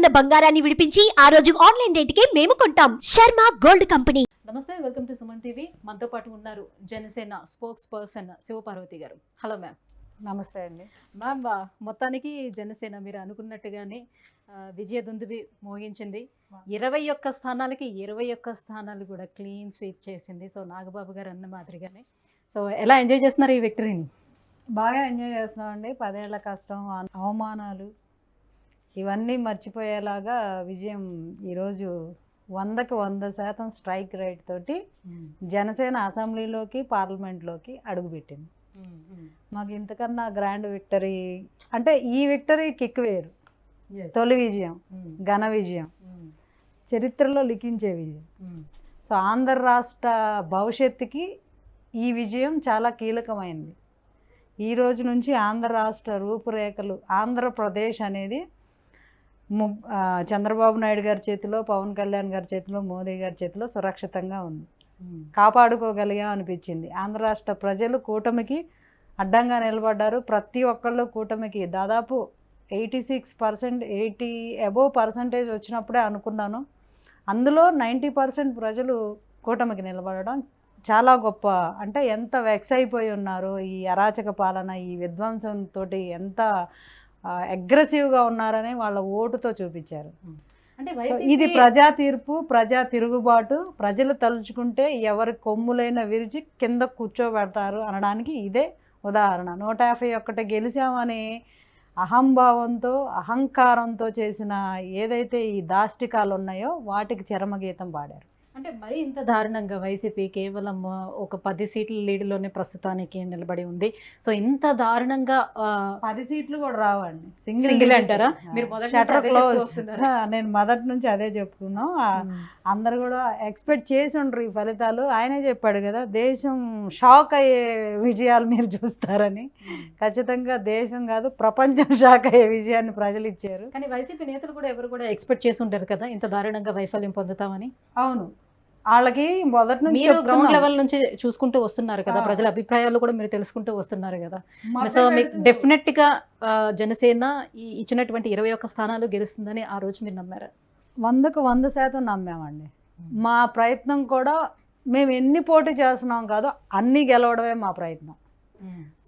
ఉన్న బంగారాన్ని విడిపించి ఆ రోజు ఆన్లైన్ రేటుకే మేము కొంటాం. Sharma gold company. నమస్తే, వెల్కమ్ టు సుమన్ టీవీ. మనతో పాటు ఉన్నారు జనసేన స్పోక్స్ పర్సన్ శివపార్వతి గారు. Hello ma'am. నమస్తే అండి. మ్యామ్, మొత్తానికి జనసేన మీరు అనుకున్నట్టుగానే విజయ దుందుబి మోగించింది. 21 స్థానాలకి 21 స్థానాలు కూడా క్లీన్ స్వీప్ చేసింది. సో నాగబాబు గారు అన్న మాదిరిగానే. సో ఎలా ఎంజాయ్ చేస్తున్నారు ఈ విక్టరీని? బాగా ఎంజాయ్ చేస్తున్నామండి. 10 ఏళ్ల కష్టం, అవమానాలు ఇవన్నీ మర్చిపోయేలాగా విజయం ఈరోజు 100కి 100% స్ట్రైక్ రేట్ తోటి జనసేన అసెంబ్లీలోకి పార్లమెంట్లోకి అడుగుపెట్టింది. మాకు ఇంతకన్నా గ్రాండ్ విక్టరీ అంటే ఈ విక్టరీ కిక్ వేరు. తొలి విజయం, ఘన విజయం, చరిత్రలో లిఖించే విజయం. సో ఆంధ్ర రాష్ట్ర భవిష్యత్తుకి ఈ విజయం చాలా కీలకమైంది. ఈ రోజు నుంచి ఆంధ్ర రాష్ట్ర రూపురేఖలు, ఆంధ్రప్రదేశ్ అనేది చంద్రబాబు నాయుడు గారి చేతిలో, పవన్ కళ్యాణ్ గారి చేతిలో, మోదీ గారి చేతిలో సురక్షితంగా ఉంది. కాపాడుకోగలిగా అనిపించింది. ఆంధ్ర రాష్ట్ర ప్రజలు కూటమికి అడ్డంగా నిలబడ్డారు. ప్రతి ఒక్కళ్ళు కూటమికి దాదాపు 86%, 80 అబోవ్ పర్సంటేజ్ వచ్చినప్పుడే అనుకున్నాను. అందులో 90% ప్రజలు కూటమికి నిలబడడం చాలా గొప్ప. అంటే ఎంత వెక్స్ అయిపోయి ఉన్నారో ఈ అరాచక పాలన, ఈ విధ్వంసంతో ఎంత అగ్రెసివ్గా ఉన్నారని వాళ్ళ ఓటుతో చూపించారు. అంటే ఇది ప్రజా తీర్పు, ప్రజా తిరుగుబాటు. ప్రజలు తలుచుకుంటే ఎవరి కొమ్ములైన విరిచి కింద కూర్చోబెడతారు అనడానికి ఇదే ఉదాహరణ. 151 గెలిచామని అహంభావంతో, అహంకారంతో చేసిన ఏదైతే ఈ దాష్టికాలు ఉన్నాయో వాటికి చరమగీతం పాడారు. అంటే మరి ఇంత దారుణంగా వైసీపీ కేవలం ఒక 10 సీట్ల లీడ్లోనే ప్రస్తుతానికి నిలబడి ఉంది. సో ఇంత దారుణంగా 10 సీట్లు కూడా రావండి. సింగిల్ అంటారా? మీరు నేను మొదటి నుంచి అదే చెప్పుకున్నాం. అందరు కూడా ఎక్స్పెక్ట్ చేసి ఉండరు ఈ ఫలితాలు. ఆయనే చెప్పాడు కదా, దేశం షాక్ అయ్యే విజయాలు మీరు చూస్తారని. ఖచ్చితంగా దేశం కాదు, ప్రపంచం షాక్ అయ్యే విజయాన్ని ప్రజలు ఇచ్చారు. కానీ వైసీపీ నేతలు కూడా ఎవరు కూడా ఎక్స్పెక్ట్ చేసి ఉంటారు కదా ఇంత దారుణంగా వైఫల్యం పొందుతామని. అవును, వాళ్ళకి మొదటి నుంచి గ్రౌండ్ లెవెల్ నుంచి చూసుకుంటూ వస్తున్నారు కదా, ప్రజల అభిప్రాయాలు కూడా మీరు తెలుసుకుంటూ వస్తున్నారు కదా. సో మీకు డెఫినెట్ గా జనసేన ఇచ్చినటువంటి 21 స్థానాలు గెలుస్తుందని ఆ రోజు మీరు నమ్మారా? 100కు 100% నమ్మామండి. మా ప్రయత్నం కూడా మేము ఎన్ని పోటీ చేస్తున్నాం కాదు, అన్నీ గెలవడమే మా ప్రయత్నం.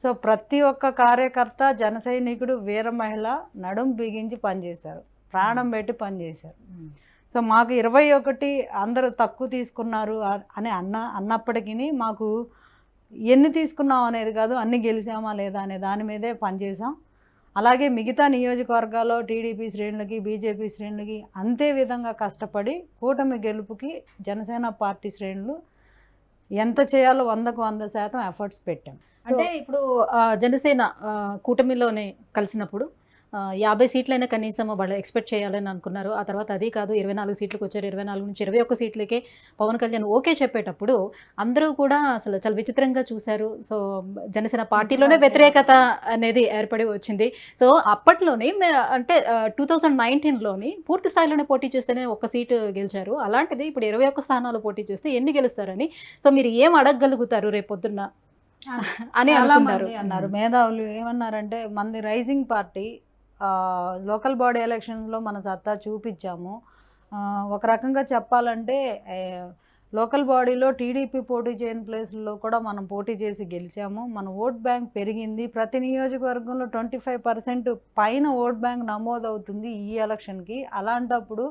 సో ప్రతి ఒక్క కార్యకర్త, జన సైనికుడు, వీర మహిళ నడుం బిగించి పనిచేశారు, ప్రాణం పెట్టి పనిచేశారు. సో మాకు 21 అందరూ తక్కువ తీసుకున్నారు అని అన్నప్పటికీ మాకు ఎన్ని తీసుకున్నాం అనేది కాదు, అన్ని గెలిచామా లేదా అనే దాని మీదే పనిచేసాం. అలాగే మిగతా నియోజకవర్గాల్లో టీడీపీ శ్రేణులకి, బీజేపీ శ్రేణులకి అంతే విధంగా కష్టపడి కూటమి గెలుపుకి జనసేన పార్టీ శ్రేణులు ఎంత చేయాలో 100కు 100% ఎఫర్ట్స్ పెట్టాం. అంటే ఇప్పుడు జనసేన కూటమిలోనే కలిసినప్పుడు 50 సీట్లైనా కనీసం వాళ్ళు ఎక్స్పెక్ట్ చేయాలని అనుకున్నారు. ఆ తర్వాత అది కాదు 24 సీట్లకు వచ్చారు. 24 నుంచి 21 సీట్లకే పవన్ కళ్యాణ్ ఓకే చెప్పేటప్పుడు అందరూ కూడా అసలు చాలా విచిత్రంగా చూశారు. సో జనసేన పార్టీలోనే వ్యతిరేకత అనేది ఏర్పడి వచ్చింది. సో అప్పట్లోనే అంటే 2019లోని పూర్తి స్థాయిలోనే పోటీ చేస్తేనే 1 సీటు గెలిచారు. అలాంటిది ఇప్పుడు 21 స్థానాలు పోటీ చేస్తే ఎన్ని గెలుస్తారని, సో మీరు ఏం అడగగలుగుతారు రేపొద్దున్న అని అన్నారు మేధావులు. ఏమన్నారంటే మనది రైజింగ్ పార్టీ, లోకల్ బాడీ ఎలక్షన్స్లో మన సత్తా చూపించాము. ఒక రకంగా చెప్పాలంటే లోకల్ బాడీలో టీడీపీ పోటీ చేయని ప్లేసుల్లో కూడా మనం పోటీ చేసి గెలిచాము. మన ఓట్ బ్యాంక్ పెరిగింది. ప్రతి నియోజకవర్గంలో 25% పైన ఓట్ బ్యాంక్ నమోదవుతుంది ఈ ఎలక్షన్కి. అలాంటప్పుడు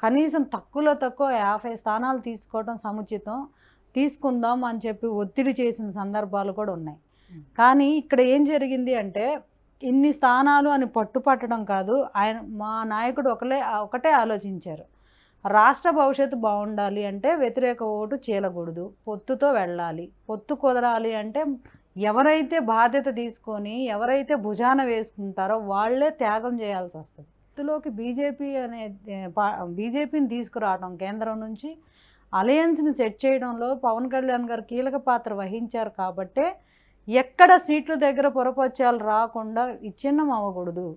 కనీసం తక్కువలో తక్కువ 50 స్థానాలు తీసుకోవడం సముచితం, తీసుకుందాం అని చెప్పి ఒత్తిడి చేసిన సందర్భాలు కూడా ఉన్నాయి. కానీ ఇక్కడ ఏం జరిగింది అంటే ఇన్ని స్థానాలు అని పట్టుపట్టడం కాదు, మా నాయకుడు ఒకటే ఆలోచించారు. రాష్ట్ర భవిష్యత్తు బాగుండాలి అంటే వ్యతిరేక ఓటు చీలకూడదు, పొత్తుతో వెళ్ళాలి. పొత్తు కుదరాలి అంటే ఎవరైతే బాధ్యత తీసుకొని, ఎవరైతే భుజాన వేసుకుంటారో వాళ్ళే త్యాగం చేయాల్సి వస్తుంది. పొత్తులోకి బీజేపీని తీసుకురావడం, కేంద్రం నుంచి అలయన్స్ని సెట్ చేయడంలో పవన్ కళ్యాణ్ గారు కీలక పాత్ర వహించారు. కాబట్టే ఎక్కడ సీట్ల దగ్గర పొరపచ్చాలు రాకుండా విచ్ఛిన్నం అవ్వకూడదు.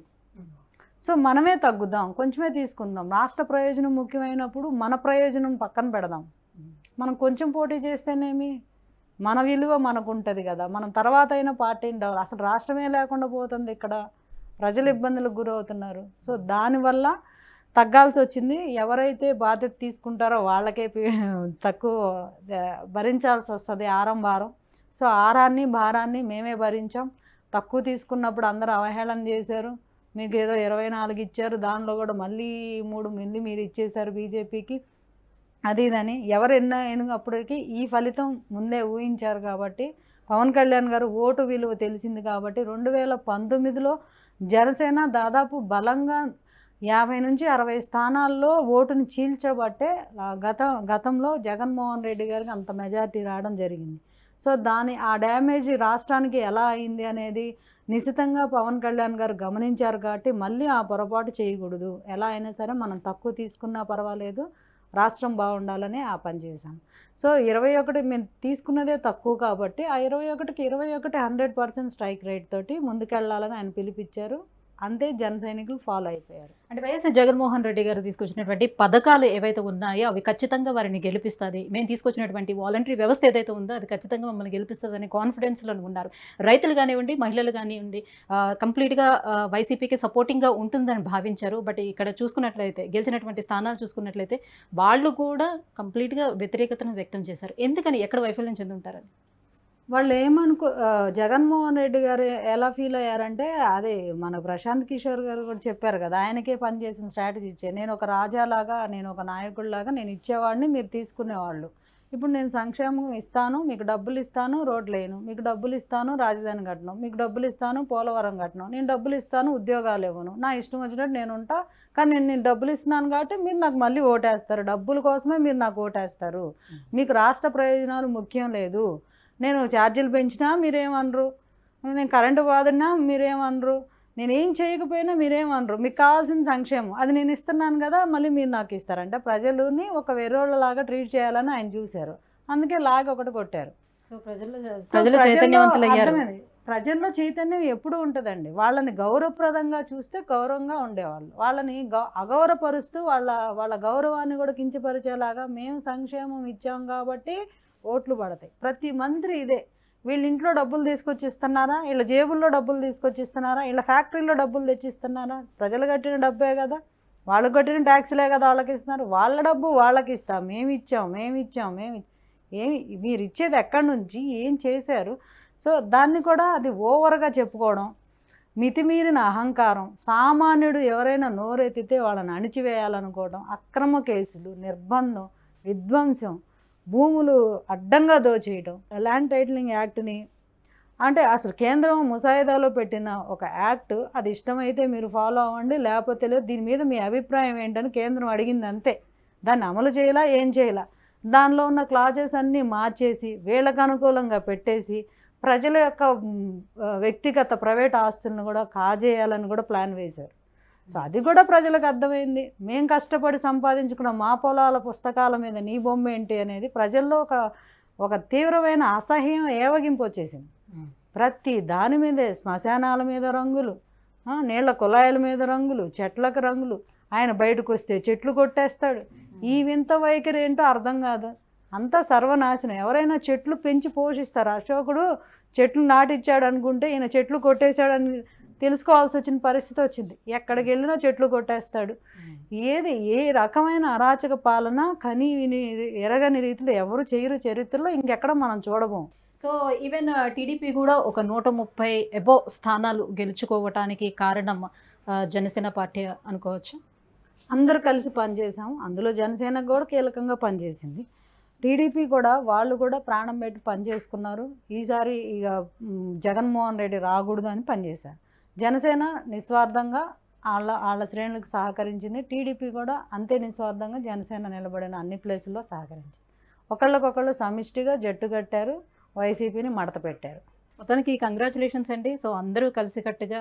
సో మనమే తగ్గుదాం, కొంచెమే తీసుకుందాం. రాష్ట్ర ప్రయోజనం ముఖ్యమైనప్పుడు మన ప్రయోజనం పక్కన పెడదాం. మనం కొంచెం పోటీ చేస్తేనేమి, మన విలువ మనకు ఉంటుంది కదా. మనం తర్వాత అయిన పార్టీని అసలు రాష్ట్రమే లేకుండా పోతుంది, ఇక్కడ ప్రజలు ఇబ్బందులకు గురవుతున్నారు. సో దానివల్ల తగ్గాల్సి వచ్చింది. ఎవరైతే బాధ్యత తీసుకుంటారో వాళ్ళకే తక్కువ భరించాల్సి వస్తుంది భారం. సో భారాన్ని మేమే భరించాం. తక్కువ తీసుకున్నప్పుడు అందరూ అవహేళన చేశారు. మీకు ఏదో 24 ఇచ్చారు, దానిలో కూడా మళ్ళీ 3 మిల్లి మీరు ఇచ్చేశారు బీజేపీకి, అది ఇదని ఎవరు ఎన్నప్పటికీ ఈ ఫలితం ముందే ఊహించారు. కాబట్టి పవన్ కళ్యాణ్ గారు ఓటు విలువ తెలిసింది. కాబట్టి 2019లో జనసేన దాదాపు బలంగా 50 నుంచి 60 స్థానాల్లో ఓటుని చీల్చబట్టే గతంలో జగన్మోహన్ రెడ్డి గారికి అంత మెజారిటీ రావడం జరిగింది. సో ఆ డ్యామేజ్ రాష్ట్రానికి ఎలా అయింది అనేది నిశితంగా పవన్ కళ్యాణ్ గారు గమనించారు. కాబట్టి మళ్ళీ ఆ పొరపాటు చేయకూడదు, ఎలా అయినా సరే మనం తక్కువ తీసుకున్నా పర్వాలేదు, రాష్ట్రం బాగుండాలని ఆ పని చేశాం. సో 21 మేము తీసుకున్నదే తక్కువ కాబట్టి ఆ 21కి 100% స్ట్రైక్ రేట్ తోటి ముందుకెళ్లాలని ఆయన పిలిపించారు. అంతే జన సైనికులు ఫాలో అయిపోయారు. అంటే వైఎస్ జగన్మోహన్ రెడ్డి గారు తీసుకొచ్చినటువంటి పథకాలు ఏవైతే ఉన్నాయో అవి ఖచ్చితంగా వారిని గెలిపిస్తుంది, మేము తీసుకొచ్చినటువంటి వాలంటరీ వ్యవస్థ ఏదైతే ఉందో అది ఖచ్చితంగా మమ్మల్ని గెలిపిస్తుందని కాన్ఫిడెన్స్లో ఉన్నారు. రైతులు కానివ్వండి, మహిళలు కానివ్వండి, కంప్లీట్గా వైసీపీకి సపోర్టింగ్గా ఉంటుందని భావించారు. బట్ ఇక్కడ చూసుకున్నట్లయితే గెలిచినటువంటి స్థానాలు చూసుకున్నట్లయితే వాళ్ళు కూడా కంప్లీట్గా వ్యతిరేకతను వ్యక్తం చేశారు. ఎందుకని, ఎక్కడ వైఫల్యం చెంది ఉంటారని? వాళ్ళు జగన్మోహన్ రెడ్డి గారు ఎలా ఫీల్ అయ్యారంటే, అదే మన ప్రశాంత్ కిషోర్ గారు కూడా చెప్పారు కదా, ఆయనకే పనిచేసిన స్ట్రాటజీ ఇచ్చే, నేను ఒక రాజాలాగా, నేను ఒక నాయకుడిలాగా నేను ఇచ్చేవాడిని, మీరు తీసుకునేవాళ్ళు. ఇప్పుడు నేను సంక్షేమం ఇస్తాను, మీకు డబ్బులు ఇస్తాను, రోడ్లు వేయను, మీకు డబ్బులు ఇస్తాను, రాజధాని కట్టను, మీకు డబ్బులు ఇస్తాను, పోలవరం కట్టను, నేను డబ్బులు ఇస్తాను, ఉద్యోగాలు ఇవ్వను, నా ఇష్టం వచ్చినట్టు నేను ఉంటా. కానీ నేను డబ్బులు ఇస్తున్నాను కాబట్టి మీరు నాకు మళ్ళీ ఓటేస్తారు, డబ్బుల కోసమే మీరు నాకు ఓటేస్తారు, మీకు రాష్ట్ర ప్రయోజనాలు ముఖ్యం లేదు. నేను ఛార్జీలు పెంచినా మీరేమనరు, నేను కరెంటు వాడినా మీరేమనరు, నేనేం చేయకపోయినా మీరేమనరు, మీకు కావాల్సిన సంక్షేమం అది నేను ఇస్తున్నాను కదా, మళ్ళీ మీరు నాకు ఇస్తారంటే ప్రజలని ఒక వెర్రోళ్ళలాగా ట్రీట్ చేయాలని ఆయన చూశారు. అందుకే ఒకటి కొట్టారు. సో ప్రజలు చైతన్యవంతులయ్యారు. ప్రజల్లో చైతన్యం ఎప్పుడు ఉంటుందండి. వాళ్ళని గౌరవప్రదంగా చూస్తే గౌరవంగా ఉండేవాళ్ళు, వాళ్ళని అగౌరవపరుస్తూ వాళ్ళ గౌరవాన్ని కూడా కించపరిచేలాగా మేము సంక్షేమం ఇచ్చాం కాబట్టి ఓట్లు పడతాయి. ప్రతి మంత్రి ఇదే, వీళ్ళ ఇంట్లో డబ్బులు తీసుకొచ్చి ఇస్తున్నారా, వీళ్ళ జేబుల్లో డబ్బులు తీసుకొచ్చి ఇస్తున్నారా, వీళ్ళ ఫ్యాక్టరీలో డబ్బులు తెచ్చిస్తున్నారా, ప్రజలు కట్టిన డబ్బే కదా, వాళ్ళు కట్టిన ట్యాక్స్లే కదా వాళ్ళకి ఇస్తున్నారు, వాళ్ళ డబ్బు వాళ్ళకి ఇస్తాం, మేము ఇచ్చాం ఏమి మీరు ఇచ్చేది ఎక్కడి నుంచి, ఏం చేశారు? సో దాన్ని కూడా అది ఓవర్గా చెప్పుకోవడం, మితిమీరిన అహంకారం, సామాన్యుడు ఎవరైనా నోరెత్తితే వాళ్ళని అణిచివేయాలనుకోవడం, అక్రమ కేసులు, నిర్బంధం, విధ్వంసం, భూములు అడ్డంగా దోచేయడం, ల్యాండ్ టైటిలింగ్ యాక్ట్ని అంటే అసలు కేంద్రం ముసాయిదాలో పెట్టిన ఒక యాక్ట్, అది ఇష్టమైతే మీరు ఫాలో అవ్వండి, లేకపోతే లేదు, దీని మీద మీ అభిప్రాయం ఏంటని కేంద్రం అడిగింది అంతే. దాన్ని అమలు చేయాలా, ఏం చేయాలా, దానిలో ఉన్న క్లాజెస్ అన్నీ మార్చేసి వీళ్ళకు అనుకూలంగా పెట్టేసి ప్రజల యొక్క వ్యక్తిగత ప్రైవేట్ ఆస్తులను కూడా కాజేయాలని కూడా ప్లాన్ వేశారు. సో అది కూడా ప్రజలకు అర్థమైంది. మేము కష్టపడి సంపాదించుకున్న మా పొలాల పుస్తకాల మీద నీ బొమ్మ ఏంటి అనేది ప్రజల్లో ఒక తీవ్రమైన అసహ్యం, ఏవగింపు వచ్చేసింది. ప్రతి దాని మీదే, శ్మశానాల మీద రంగులు, నీళ్ల కుళాయిల మీద రంగులు, చెట్లకు రంగులు, ఆయన బయటకు వస్తే చెట్లు కొట్టేస్తాడు. ఈ వింత వైఖరి ఏంటో అర్థం కాదు, అంతా సర్వనాశనం. ఎవరైనా చెట్లు పెంచి పోషిస్తారు, అశోకుడు చెట్లు నాటిచ్చాడు అనుకుంటే ఈయన చెట్లు కొట్టేశాడని తెలుసుకోవాల్సి వచ్చిన పరిస్థితి వచ్చింది. ఎక్కడికి వెళ్ళినా చెట్లు కొట్టేస్తాడు. ఏ రకమైన అరాచక పాలన కని విని ఎరగని రీతిలో ఎవరు చేయరు చరిత్రలో, ఇంకెక్కడ మనం చూడబోం. సో ఈవెన్ టీడీపీ కూడా ఒక 130 అబోవ్ స్థానాలు గెలుచుకోవటానికి కారణం జనసేన పార్టీ అనుకోవచ్చు. అందరూ కలిసి పనిచేసాము, అందులో జనసేన కూడా కీలకంగా పనిచేసింది. టీడీపీ కూడా వాళ్ళు కూడా ప్రాణం పెట్టి పనిచేసుకున్నారు. ఈసారి ఇక జగన్మోహన్ రెడ్డి రాకూడదు అని పనిచేశారు. జనసేన నిస్వార్థంగా వాళ్ళ శ్రేణులకు సహకరించింది. టీడీపీ కూడా అంతే నిస్వార్థంగా జనసేన నిలబడిన అన్ని ప్లేసుల్లో సహకరించింది. ఒకళ్ళకొకళ్ళు సమిష్టిగా జట్టు కట్టారు, వైసీపీని మడత పెట్టారు. మొత్తానికి కంగ్రాచులేషన్స్ అండి. సో అందరూ కలిసికట్టుగా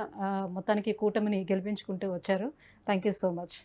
మొత్తానికి కూటమిని గెలిపించుకుంటూ వచ్చారు. Thank you so much.